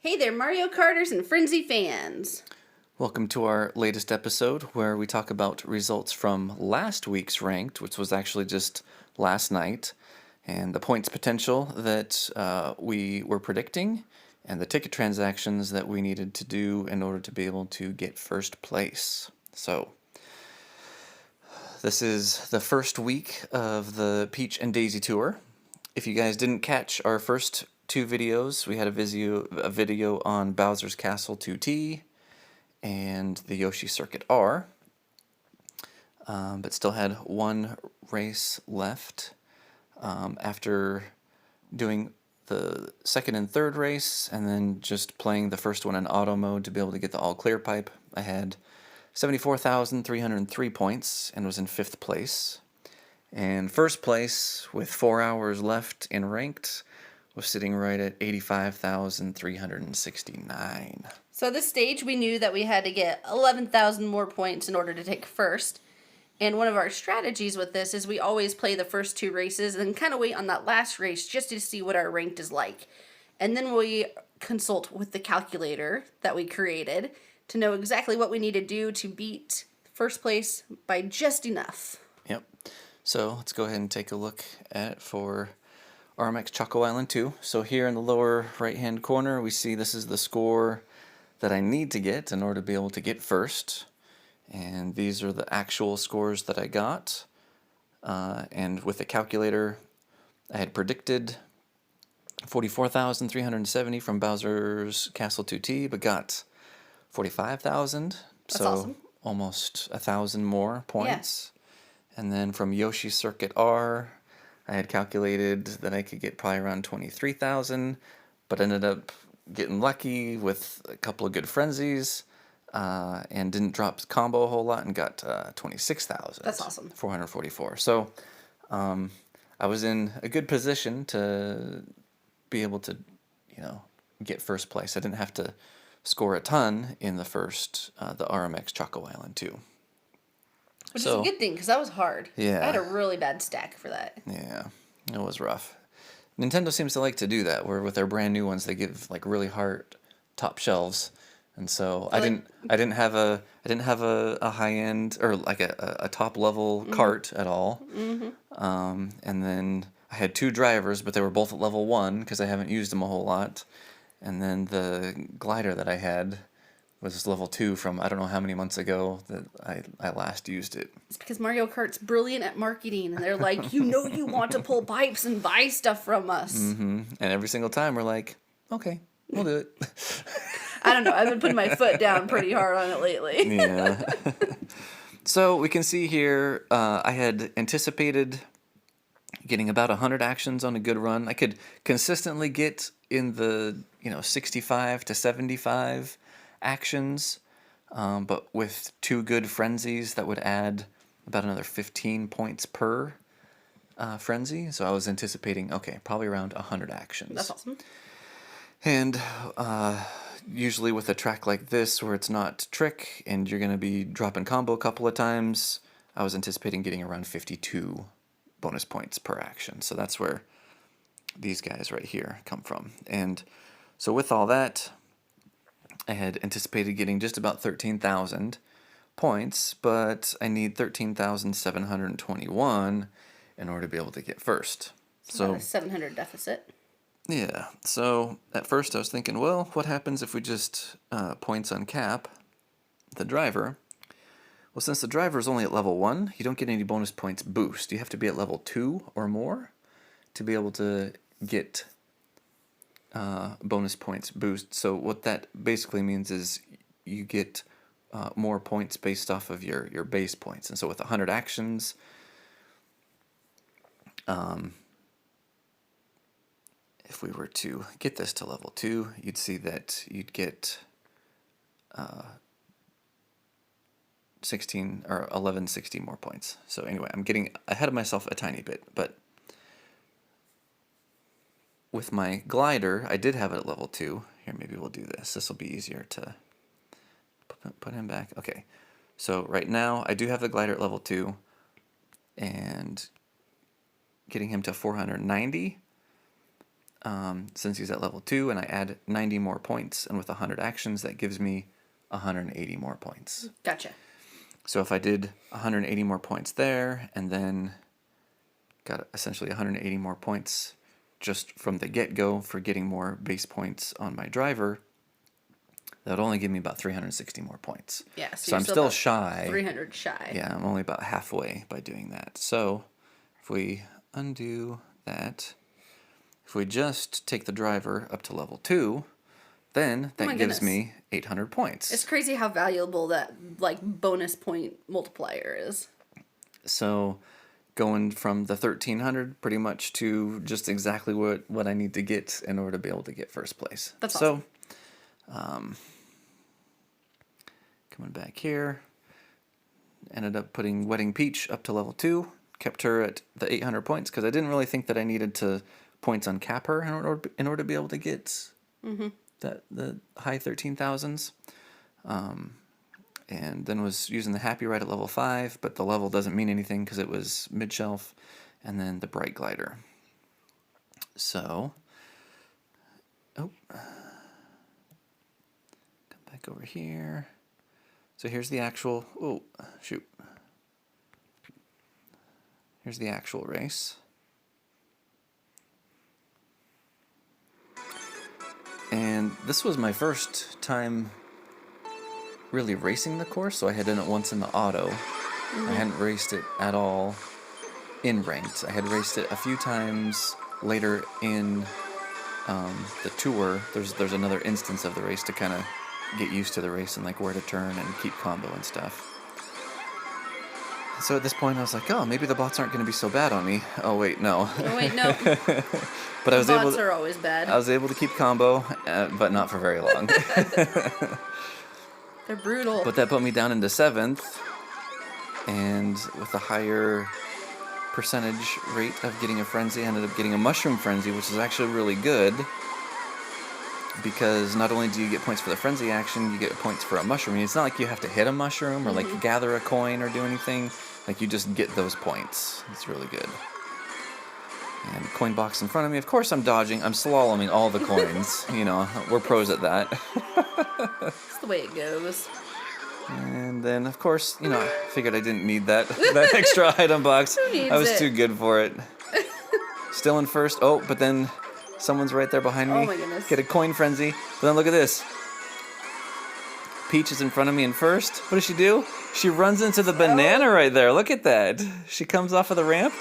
Hey there, Mario Karters and Frenzy fans! Welcome to our latest episode where we talk about results from last week's ranked, which was actually just last night, and the points potential that we were predicting, and the ticket transactions that we needed to do in order to be able to get first place. So, this is the first week of the Peach and Daisy Tour. If you guys didn't catch our first two videos, we had a video on Bowser's Castle 2T and the Yoshi Circuit R, but still had one race left. After doing the second and third race, and then just playing the first one in auto mode to be able to get the all clear pipe, I had 74,303 points and was in 5th place. And first place, with 4 hours left in ranked, was sitting right at 85,369. So this stage, we knew that we had to get 11,000 more points in order to take first. And one of our strategies with this is we always play the first two races and then kind of wait on that last race just to see what our ranked is like. And then we consult with the calculator that we created to know exactly what we need to do to beat first place by just enough. Yep. So let's go ahead and take a look at it for RMX Choco Island 2. So here in the lower right-hand corner, we see this is the score that I need to get in order to be able to get first. And these are the actual scores that I got. And with the calculator, I had predicted 44,370 from Bowser's Castle 2T, but got 45,000. That's so awesome. Almost 1,000 more points. Yeah. And then from Yoshi Circuit R, I had calculated that I could get probably around 23,000, but ended up getting lucky with a couple of good frenzies. And didn't drop combo a whole lot and got 26,000. That's awesome. 444. So I was in a good position to be able to, get first place. I didn't have to score a ton in the first, the RMX Choco Island 2. Which is a good thing, because that was hard. Yeah. I had a really bad stack for that. Yeah, it was rough. Nintendo seems to like to do that, where with their brand new ones, they give like really hard top shelves. And so I didn't have a high end or like a top level cart at all. And then I had 2 drivers, but they were both at level 1 because I haven't used them a whole lot. And then the glider that I had was level 2 from I don't know how many months ago that I last used it. It's because Mario Kart's brilliant at marketing, and they're like, you want to pull pipes and buy stuff from us. And every single time we're like, okay, we'll do it. I don't know. I've been putting my foot down pretty hard on it lately. Yeah. So we can see here, I had anticipated getting about 100 actions on a good run. I could consistently get in the 65 to 75 actions, but with 2 good frenzies that would add about another 15 points per frenzy. So I was anticipating, okay, probably around 100 actions. That's awesome. And usually with a track like this where it's not trick and you're going to be dropping combo a couple of times, I was anticipating getting around 52 bonus points per action. So that's where these guys right here come from. And so with all that, I had anticipated getting just about 13,000 points, but I need 13,721 in order to be able to get first. So about a 700 deficit. Yeah, so at first I was thinking, well, what happens if we just points on cap the driver? Well, since the driver is only at level 1, you don't get any bonus points boost. You have to be at level 2 or more to be able to get bonus points boost. So what that basically means is you get more points based off of your base points. And so with 100 actions, if we were to get this to level 2, you'd see that you'd get 1160 more points. So anyway, I'm getting ahead of myself a tiny bit, but with my glider, I did have it at level 2. Here, maybe we'll do this. This will be easier to put him back. Okay, so right now I do have the glider at level 2, and getting him to 490 since he's at level 2, and I add 90 more points, and with 100 actions, that gives me 180 more points. Gotcha. So if I did 180 more points there, and then got essentially 180 more points just from the get-go for getting more base points on my driver, that would only give me about 360 more points. Yeah, so I'm still shy. 300 shy. Yeah, I'm only about halfway by doing that. So if we undo that, if we just take the driver up to level 2, then that gives me 800 points. It's crazy how valuable that like bonus point multiplier is. So going from the 1300 pretty much to just exactly what I need to get in order to be able to get first place. That's awesome. So coming back here, ended up putting Wedding Peach up to level 2, kept her at the 800 points because I didn't really think that I needed to points uncap her in order to be able to get the high 13,000s. And then was using the Happy Ride at level 5, but the level doesn't mean anything because it was mid-shelf, and then the Bright Glider. So, come back over here. So here's the actual, here's the actual race. And this was my first time really racing the course, so I had done it once in the auto. I hadn't raced it at all in ranked. I had raced it a few times later in the tour. There's another instance of the race to kind of get used to the race and like where to turn and keep combo and stuff. So at this point I was like, oh, maybe the bots aren't going to be so bad on me. Oh wait, no. But I was able. Bots are always bad. I was able to keep combo, but not for very long. They're brutal. But that put me down into 7th, and with a higher percentage rate of getting a frenzy, I ended up getting a mushroom frenzy, which is actually really good, because not only do you get points for the frenzy action, you get points for a mushroom. It's not like you have to hit a mushroom or like gather a coin or do anything. Like you just get those points. It's really good. And coin box in front of me. Of course I'm dodging. I'm slaloming all the coins. You know, we're pros at that. That's the way it goes. And then, of course, you know, I figured I didn't need that extra item box. Who needs I was it? too good for it. Still in first. Oh, but then someone's right there behind me. Oh my goodness. Get a coin frenzy. But then look at this. Peach is in front of me in first. What does she do? She runs into the banana right there. Look at that. She comes off of the ramp.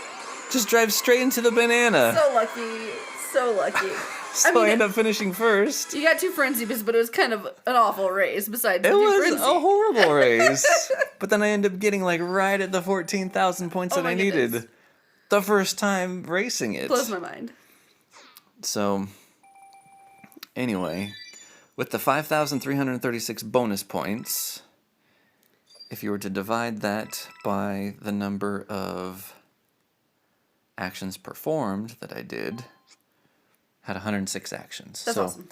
Just drives straight into the banana. So lucky. So lucky. So I end up finishing first. You got 2 frenzies, but it was kind of an awful race besides It the was frenzy. a horrible race. But then I ended up getting like right at the 14,000 points that I needed. The first time racing it. Blows my mind. So, anyway, with the 5,336 bonus points, if you were to divide that by the number of actions performed that I did, had 106 actions. That's awesome.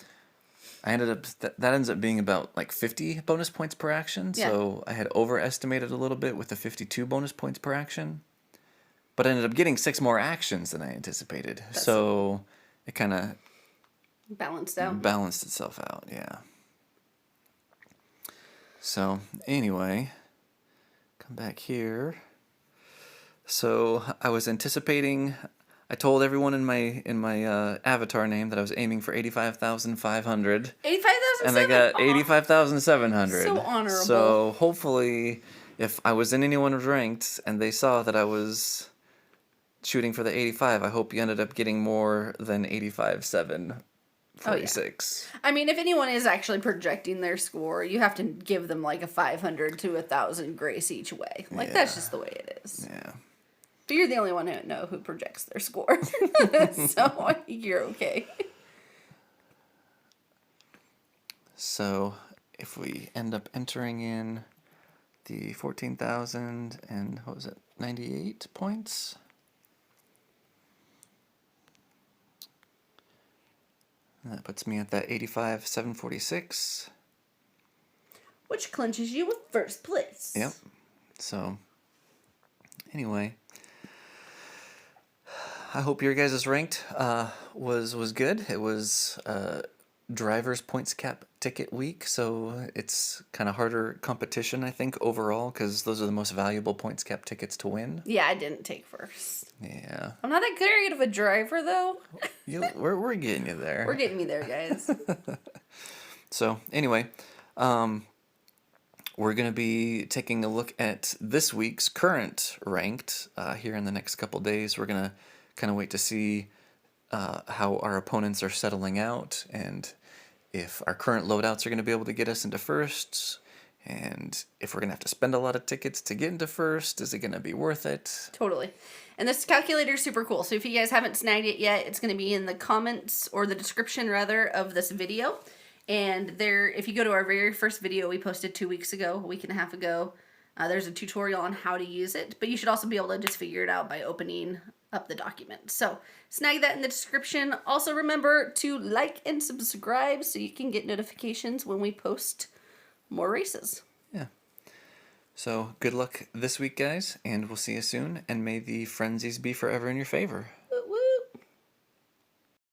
I ended up, that ends up being about like 50 bonus points per action. Yeah. So I had overestimated a little bit with the 52 bonus points per action. But I ended up getting 6 more actions than I anticipated. So it kind of balanced out. Balanced itself out, yeah. So anyway, come back here. So I was anticipating. I told everyone in my avatar name that I was aiming for 85,500. 85,000. And I got 85,700. So honorable. So hopefully, if I was in anyone's ranked and they saw that I was shooting for the 85, I hope you ended up getting more than 85,746. I mean, if anyone is actually projecting their score, you have to give them like a 500 to 1,000 grace each way. Like that's just the way it is. Yeah. But you're the only one who projects their score, so you're okay. So if we end up entering in the 14,000 and what was it, 98 points? And that puts me at that 85,746. Which clinches you with first place. Yep. So, anyway, I hope your guys' ranked was good. It was driver's points cap ticket week, so it's kind of harder competition, I think, overall, because those are the most valuable points cap tickets to win. Yeah, I didn't take first. Yeah. I'm not that great of a driver, though. We're getting you there. We're getting me there, guys. So, anyway, we're going to be taking a look at this week's current ranked here in the next couple days. We're going to kind of wait to see how our opponents are settling out and if our current loadouts are going to be able to get us into first, and if we're going to have to spend a lot of tickets to get into first. Is it going to be worth it? Totally. And this calculator is super cool. So if you guys haven't snagged it yet, it's going to be in the comments, or the description rather, of this video. And there, if you go to our very first video we posted 2 weeks ago, a week and a half ago, there's a tutorial on how to use it. But you should also be able to just figure it out by opening up the document. So snag that in the description. Also remember to like and subscribe so you can get notifications when we post more races. Yeah. So good luck this week, guys, and we'll see you soon. And may the frenzies be forever in your favor.